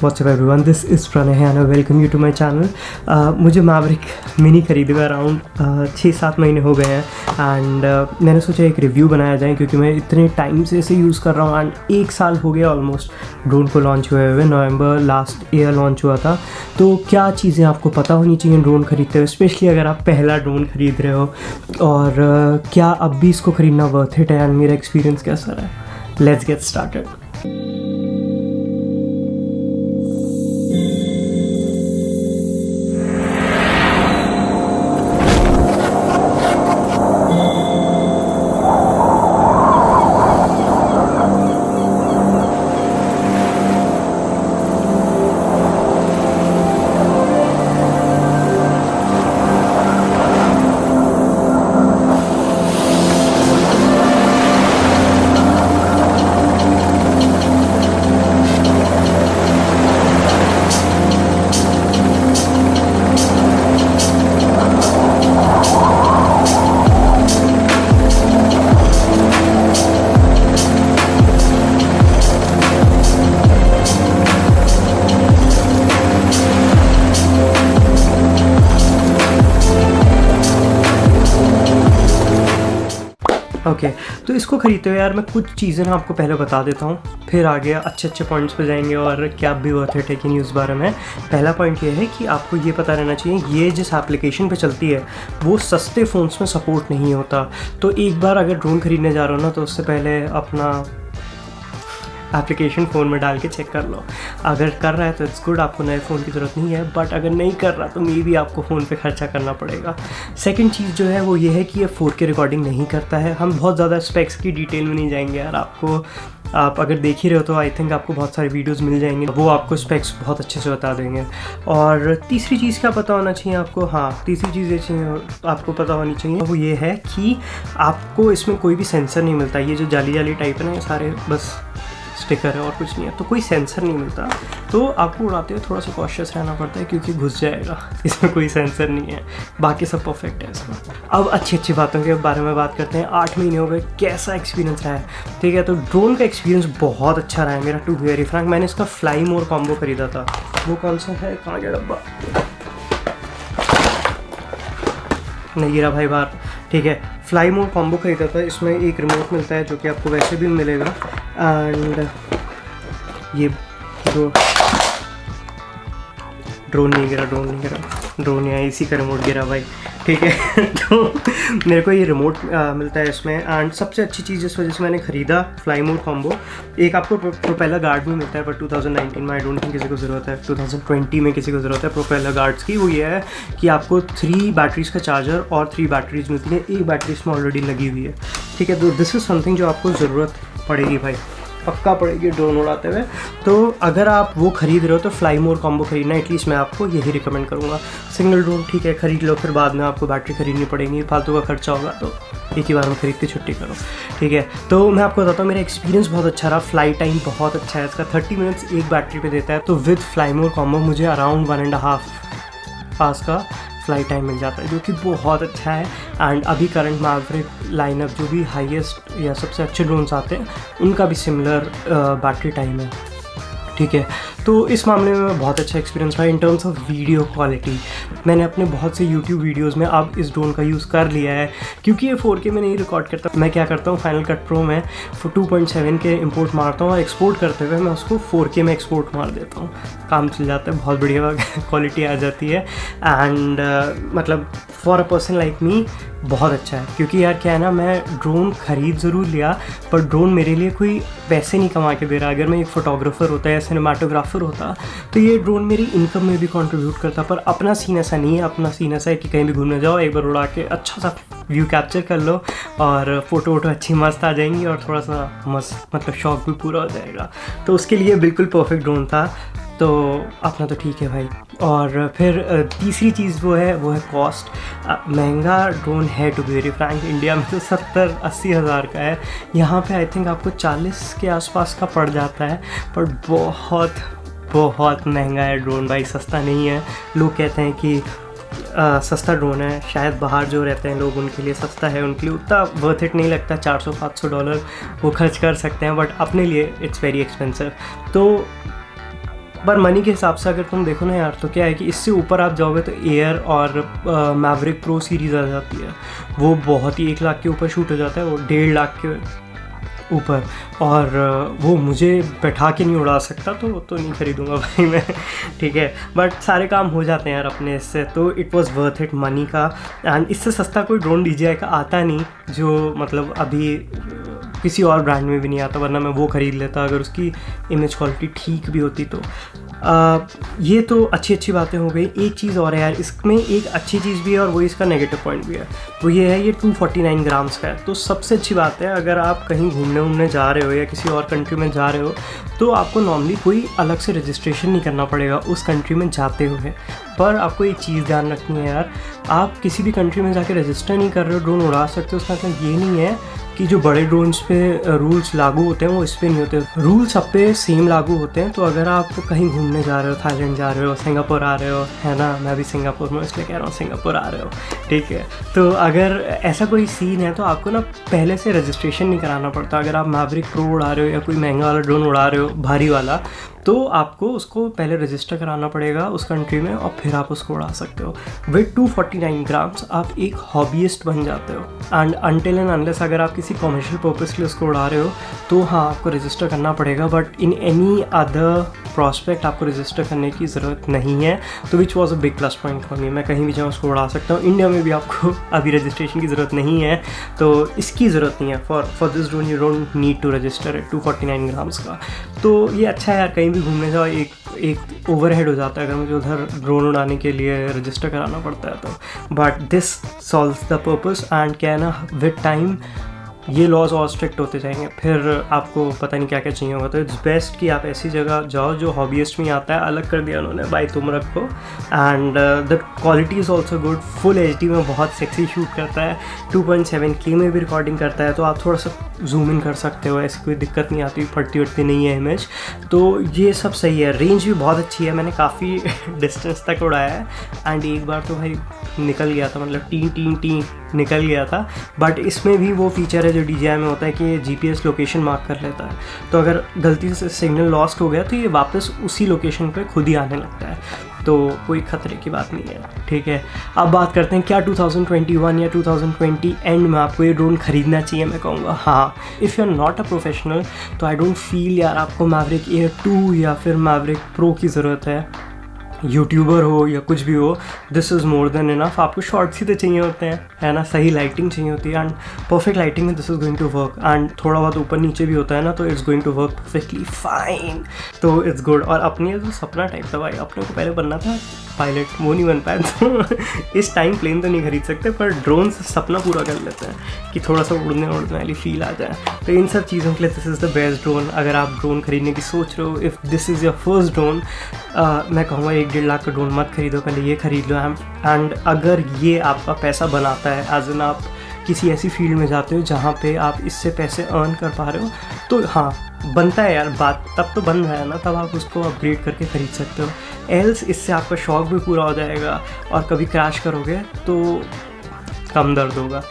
What's up everyone, this is Pranay and I welcome you to my channel. मुझे Maverick mini खरीदे हुए around 6-7 महीने हो गए हैं एंड मैंने सोचा एक रिव्यू बनाया जाए क्योंकि मैं इतने टाइम से इसे यूज़ कर रहा हूँ एंड 1 साल हो गया ऑलमोस्ट ड्रोन को लॉन्च हुए हुए। नवंबर लास्ट ईयर लॉन्च हुआ था। तो क्या चीज़ें आपको पता होनी चाहिए ड्रोन खरीदते हुए, स्पेशली अगर आप पहला ड्रोन खरीद रहे हो, और क्या अब भी इसको ख़रीदना वर्थ इट है एंड मेरा एक्सपीरियंस कैसा रहा है। Let's get started. ओके, तो इसको ख़रीदते हुए यार मैं कुछ चीज़ें ना आपको पहले बता देता हूँ, फिर आगे अच्छे पॉइंट्स पे जाएंगे और क्या भी वर्थ इट है कि नहीं उस बारे में। पहला पॉइंट ये है कि आपको ये पता रहना चाहिए ये जिस एप्लीकेशन पे चलती है वो सस्ते फ़ोन्स में सपोर्ट नहीं होता। तो एक बार अगर ड्रोन ख़रीदने जा रहे हो ना तो उससे पहले अपना एप्लीकेशन फ़ोन में डाल के चेक कर लो। अगर कर रहा है तो इट्स गुड, आपको नए फ़ोन की ज़रूरत नहीं है, बट अगर नहीं कर रहा तो मे भी आपको फ़ोन पे खर्चा करना पड़ेगा। सेकंड चीज़ जो है वो ये है कि ये 4K रिकॉर्डिंग नहीं करता है। हम बहुत ज़्यादा स्पेक्स की डिटेल में नहीं जाएंगे यार, आप अगर देख ही रहे हो तो आई थिंक आपको बहुत सारे वीडियोस मिल जाएंगे, वो आपको स्पेक्स बहुत अच्छे से बता देंगे। और तीसरी चीज़ क्या पता होना चाहिए आपको, तीसरी चीज़ ये चाहिए आपको पता होनी चाहिए, वो ये है कि आपको इसमें कोई भी सेंसर नहीं मिलता। ये जो जाली टाइप है ना, ये सारे बस स्टिकर है और कुछ नहीं है, तो कोई सेंसर नहीं मिलता। तो आपको उड़ाते हुए थोड़ा सा कॉशियस रहना पड़ता है क्योंकि घुस जाएगा, इसमें कोई सेंसर नहीं है। बाकी सब परफेक्ट है इसमें। अब अच्छी बातों के बारे में बात करते हैं। 8 महीने हो गए, कैसा एक्सपीरियंस रहा है। ठीक है, तो ड्रोन का एक्सपीरियंस बहुत अच्छा रहा है मेरा, टू बी वेरी फ्रैंक। मैंने इसका फ्लाई मोर कॉम्बो खरीदा था। वो कौन सा है, कहाँ गया डब्बा, नहीं गिरा भाई बाहर। ठीक है, फ्लाई मोड कॉम्बो खरीदा था। इसमें एक रिमोट मिलता है जो कि आपको वैसे भी मिलेगा, एंड ये ड्रोन नहीं गिरा, इसी का रिमोट गिरा भाई। ठीक है तो मेरे को ये रिमोट मिलता है इसमें। एंड सबसे अच्छी चीज़ जिस वजह से मैंने ख़रीदा फ्लाई मोड कॉम्बो, एक आपको प्रोपेलर गार्ड भी मिलता है, पर 2019 में आई डोंट थिंक किसी को ज़रूरत है, 2020 में किसी को ज़रूरत है प्रोपेलर गार्ड्स की। वो ये है कि आपको 3 बैटरीज़ का चार्जर और 3 बैटरीज मिलती है। एक बैटरी इसमें ऑलरेडी लगी हुई है। ठीक है, तो दिस इज़ समथिंग जो आपको ज़रूरत पड़ेगी भाई, पक्का पड़ेगी ड्रोन उड़ाते हुए। तो अगर आप वो ख़रीद रहे हो तो फ्लाई मोर कॉम्बो खरीदना, एटलीस्ट मैं आपको यही रिकमेंड करूँगा। सिंगल ड्रोन ठीक है खरीद लो, फिर बाद में आपको बैटरी खरीदनी पड़ेगी, फालतू का खर्चा होगा, तो एक ही बार में खरीद के छुट्टी करो। ठीक है, तो मैं आपको बताता हूँ मेरा एक्सपीरियंस बहुत अच्छा रहा। फ्लाई टाइम बहुत अच्छा है इसका, 30 मिनट्स एक बैटरी पे देता है। तो विद फ्लाई मोर कॉम्बो मुझे अराउंड 1.5 आवर्स का फ्लाइट टाइम मिल जाता है, जो कि बहुत अच्छा है। एंड अभी करंट मैवरिक लाइनअप जो भी हाईएस्ट या सबसे अच्छे ड्रोन्स आते हैं उनका भी सिमिलर बैटरी टाइम है। ठीक है, तो इस मामले में बहुत अच्छा एक्सपीरियंस रहा। In terms of video quality मैंने अपने बहुत से यूट्यूब वीडियोस में अब इस ड्रोन का यूज़ कर लिया है, क्योंकि ये 4K में नहीं रिकॉर्ड करता। मैं क्या करता हूँ, फाइनल कट प्रो में 2.7 के इंपोर्ट मारता हूँ और एक्सपोर्ट करते हुए मैं उसको 4K में एक्सपोर्ट मार देता हूँ, काम चल जाता है, बहुत बढ़िया क्वालिटी आ जाती है। एंड मतलब for a person like me बहुत अच्छा है, क्योंकि यार क्या है ना, मैं ड्रोन ख़रीद ज़रूर लिया पर ड्रोन मेरे लिए कोई पैसे नहीं कमा के दे रहा। अगर मैं एक फ़ोटोग्राफ़र होता या सिनेमाटोग्राफर होता तो ये ड्रोन मेरी इनकम में भी कंट्रीब्यूट करता, पर अपना सीन ऐसा नहीं है। अपना सीन ऐसा है कि कहीं भी घूमने जाओ, एक बार उड़ा के अच्छा सा व्यू कैप्चर कर लो और फ़ोटो वोटो अच्छी मस्त आ जाएंगी और थोड़ा सा मस्त मतलब शौक भी पूरा हो जाएगा। तो उसके लिए बिल्कुल परफेक्ट ड्रोन था। तो अपना तो ठीक है भाई। और फिर तीसरी चीज़ वो है कॉस्ट। महंगा ड्रोन है to be very frank, India में तो 70-80 हज़ार का है, यहाँ पे आई थिंक आपको 40 के आसपास का पड़ जाता है, पर बहुत महंगा है ड्रोन भाई, सस्ता नहीं है। लोग कहते हैं कि सस्ता ड्रोन है, शायद बाहर जो रहते हैं लोग उनके लिए सस्ता है, उनके लिए उतना वर्थ इट नहीं लगता, $400-500 वो खर्च कर सकते हैं, बट अपने लिए इट्स वेरी एक्सपेंसिव। तो पर मनी के हिसाब से अगर तुम देखो ना यार, तो क्या है कि इससे ऊपर आप जाओगे तो एयर और मैवरिक प्रो सीरीज़ आ जाती है, वो बहुत ही 1 लाख के ऊपर शूट हो जाता है, वो 1.5 लाख के ऊपर, और वो मुझे बैठा के नहीं उड़ा सकता, तो नहीं खरीदूंगा भाई मैं, ठीक है। बट सारे काम हो जाते हैं यार अपने इससे, तो it was worth it money का। एंड इससे सस्ता कोई ड्रोन DJI का आता नहीं, जो मतलब अभी किसी और ब्रांड में भी नहीं आता, वरना मैं वो ख़रीद लेता अगर उसकी इमेज क्वालिटी ठीक भी होती तो। ये तो अच्छी बातें हो गई। एक चीज़ और है यार, इसमें एक अच्छी चीज़ भी है और वो इसका नेगेटिव पॉइंट भी है, वो ये है ये 249 ग्राम्स का है। तो सबसे अच्छी बात है, अगर आप कहीं घूमने जा रहे हो या किसी और कंट्री में जा रहे हो, तो आपको नॉर्मली कोई अलग से रजिस्ट्रेशन नहीं करना पड़ेगा उस कंट्री में जाते हुए। पर आपको एक चीज़ ध्यान रखनी है यार, आप किसी भी कंट्री में जाके रजिस्टर नहीं कर रहे हो, ड्रोन उड़ा सकते हो, उसका मतलब ये नहीं है कि जो बड़े ड्रोन्स पे रूल्स लागू होते हैं वो इस पे नहीं होते। रूल सब पे सेम लागू होते हैं। तो अगर आप कहीं घूमने जा रहे हो, थाईलैंड जा रहे हो, सिंगापुर आ रहे हो, है ना, मैं भी सिंगापुर में इसलिए कह रहा हूँ सिंगापुर आ रहे हो, ठीक है, तो अगर ऐसा कोई सीन है तो आपको ना पहले से रजिस्ट्रेशन नहीं कराना पड़ता। अगर आप मैवरिक प्रो उड़ा रहे हो या कोई महंगा वाला ड्रोन उड़ा रहे हो, भारी वाला, तो आपको उसको पहले रजिस्टर कराना पड़ेगा उस कंट्री में और फिर आप उसको उड़ा सकते हो। विद 249 ग्राम्स आप एक हॉबीइस्ट बन जाते हो। एंड अनटिल एंड अनलेस अगर आप किसी कॉमर्शियल पर्पस के लिए उसको उड़ा रहे हो तो हाँ आपको रजिस्टर करना पड़ेगा, but in any other prospect आपको रजिस्टर करने की ज़रूरत नहीं है। तो which was a big plus point for me. मैं कहीं भी जाऊँ उसको उड़ा सकता हूँ। इंडिया में भी आपको अभी रजिस्ट्रेशन की ज़रूरत नहीं है, तो इसकी ज़रूरत नहीं है। For this drone you don't need to register है 249 ग्राम्स का। तो ये अच्छा है यार, कहीं भी घूमने जाओ एक ओवरहेड हो जाता है अगर मुझे उधर ड्रोन उड़ाने के लिए रजिस्टर कराना पड़ता है तो। But this solves the purpose. And क्या है ना, विद टाइम ये लॉज और स्ट्रिक्ट होते जाएंगे, फिर आपको पता नहीं क्या क्या चाहिए होगा। तो इट्स बेस्ट कि आप ऐसी जगह जाओ जो हॉबीइस्ट में आता है। अलग कर दिया उन्होंने, भाई तुम रखो। And the quality is also good. Full HD में बहुत सेक्सी शूट करता है, 2.7K में भी रिकॉर्डिंग करता है, तो आप थोड़ा सा जूम इन कर सकते हो, ऐसी कोई दिक्कत नहीं आती, फटती वटती नहीं है इमेज। तो ये सब सही है। रेंज भी बहुत अच्छी है, मैंने काफ़ी डिस्टेंस तक उड़ाया है। एंड एक बार तो भाई निकल गया था, मतलब टी निकल गया था। बट इसमें भी वो फीचर है जो DJI में होता है कि ये GPS लोकेशन मार्क कर लेता है, तो अगर गलती से सिग्नल लॉस्ट हो गया तो ये वापस उसी लोकेशन पे खुद ही आने लगता है, तो कोई खतरे की बात नहीं है, ठीक है। अब बात करते हैं क्या 2021 या 2020 एंड में आपको ये ड्रोन ख़रीदना चाहिए। मैं कहूँगा हाँ, if you are not a professional तो आई डोंट फील यार आपको मैवरिक एयर 2 या फिर मैवरिक प्रो की ज़रूरत है। यूट्यूबर हो या कुछ भी हो, this is more than enough. आपको शॉर्ट्स ही तो चाहिए होते हैं, है ना, सही लाइटिंग चाहिए होती है। एंड परफेक्ट लाइटिंग में this is going to work. And थोड़ा बहुत ऊपर नीचे भी होता है ना, तो it's going to work perfectly fine. तो इट्स गुड। और अपनी जो सपना टाइप था भाई, अपने को पहले बनना था पायलट, वो नहीं बन पाया, तो इस टाइम प्लेन तो नहीं खरीद सकते, पर ड्रोन से सपना पूरा कर लेते हैं कि थोड़ा सा उड़ने वाली फील आ जाए। तो इन सब चीज़ों के लिए this is the best drone. अगर आप ड्रोन खरीदने की सोच रहे हो, if this is your first drone, मैं कहूँगा 1-1.5 लाख का ड्रोन मत खरीदो, पहले ये खरीद लो। एंड अगर ये आपका पैसा बनाता है, एज एन आप किसी ऐसी फील्ड में जाते हो जहाँ पे आप इससे पैसे अर्न कर पा रहे हो, तो हाँ बनता है यार बात, तब तो बन रहा है ना, तब आप उसको अपग्रेड करके ख़रीद सकते हो। एल्स इससे आपका शौक भी पूरा हो जाएगा और कभी क्रैश करोगे तो कम दर्द होगा।